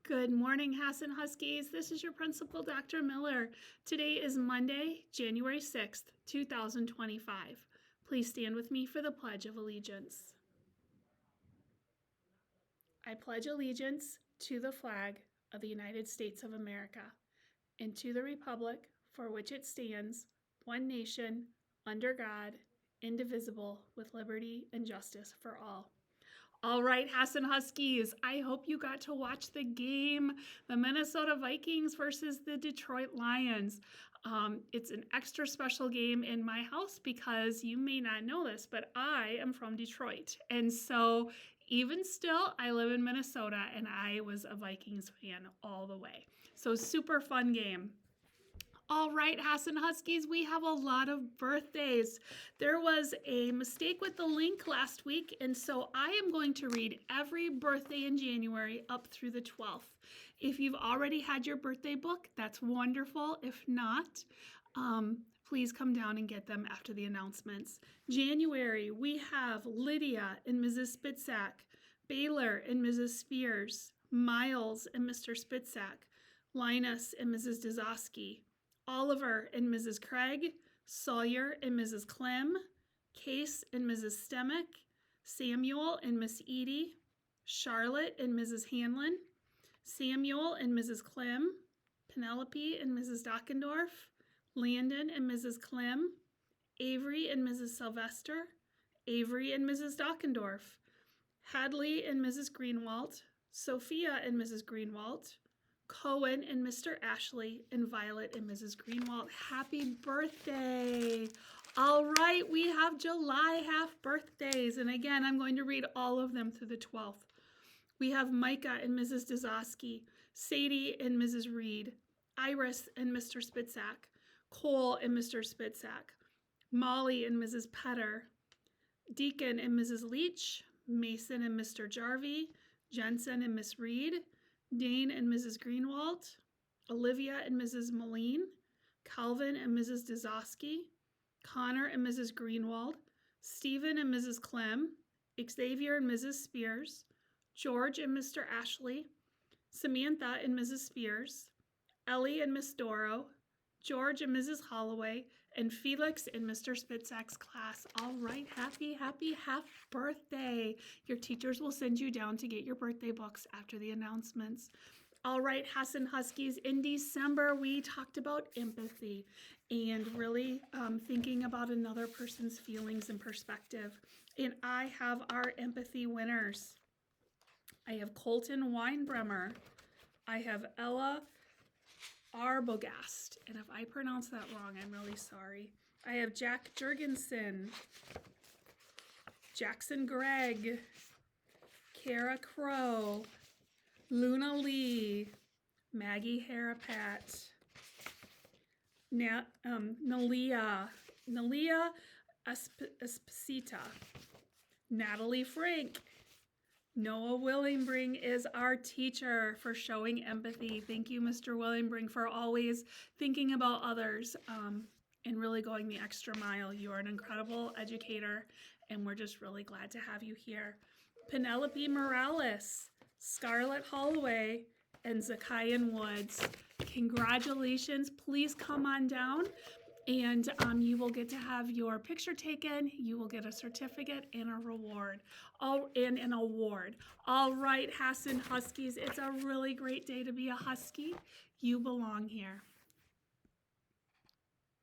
Good morning, Hassan Huskies. This is your principal, Dr. Miller. Today is Monday, January 6th, 2025. Please stand with me for the Pledge of Allegiance. I pledge allegiance to the flag of the United States of America and to the republic for which it stands, one nation, under God, indivisible, with liberty and justice for all. All right, Hassan Huskies, I hope you got to watch the game, the Minnesota Vikings versus the Detroit Lions. It's an extra special game in my house because you may not know this, but I am from Detroit. And so even still, I live in Minnesota and I was a Vikings fan all the way. So super fun game. All right, Hassan Huskies, we have a lot of birthdays. There was a mistake with the link last week, and so I am going to read every birthday in January up through the 12th. If you've already had your birthday book, that's wonderful. If not, please come down and get them after the announcements. January, we have Lydia and Mrs. Spitzak, Baylor and Mrs. Spears, Miles and Mr. Spitzak, Linus and Mrs. Dazowski, Oliver and Mrs. Craig, Sawyer and Mrs. Clem, Case and Mrs. Stemick, Samuel and Miss Edie, Charlotte and Mrs. Hanlon, Samuel and Mrs. Clem, Penelope and Mrs. Dockendorf, Landon and Mrs. Clem, Avery and Mrs. Sylvester, Avery and Mrs. Dockendorf, Hadley and Mrs. Greenwald, Sophia and Mrs. Greenwald, Cohen and Mr. Ashley, and Violet and Mrs. Greenwald. Happy birthday. All right, we have July half birthdays. And again, I'm going to read all of them through the 12th. We have Micah and Mrs. Dazowski, Sadie and Mrs. Reed, Iris and Mr. Spitzak, Cole and Mr. Spitzak, Molly and Mrs. Petter, Deacon and Mrs. Leach, Mason and Mr. Jarvie, Jensen and Miss Reed, Dane and Mrs. Greenwald, Olivia and Mrs. Moline, Calvin and Mrs. Dazowski, Connor and Mrs. Greenwald, Stephen and Mrs. Clem, Xavier and Mrs. Spears, George and Mr. Ashley, Samantha and Mrs. Spears, Ellie and Miss Doro, George and Mrs. Holloway, and Felix and Mr. Spitzak's class. All right, happy half birthday. Your teachers will send you down to get your birthday books after the announcements. All right, Hassan Huskies, in December, we talked about empathy and really thinking about another person's feelings and perspective. And I have our empathy winners. I have Colton Weinbremer. I have Ella Arbogast, and if I pronounce that wrong, I'm really sorry. I have Jack Jurgensen, Jackson Gregg, Kara Crow, Luna Lee, Maggie Harapat, Nalia Espesita, Natalie Frank. Noah Willingbring is our teacher for showing empathy. Thank you, Mr. Willingbring, for always thinking about others and really going the extra mile. You are an incredible educator, and we're just really glad to have you here. Penelope Morales, Scarlett Holloway, and Zakayan Woods. Congratulations. Please come on down. And you will get to have your picture taken. You will get a certificate and a reward, and an award. All right, Hassan Huskies, it's a really great day to be a Husky. You belong here.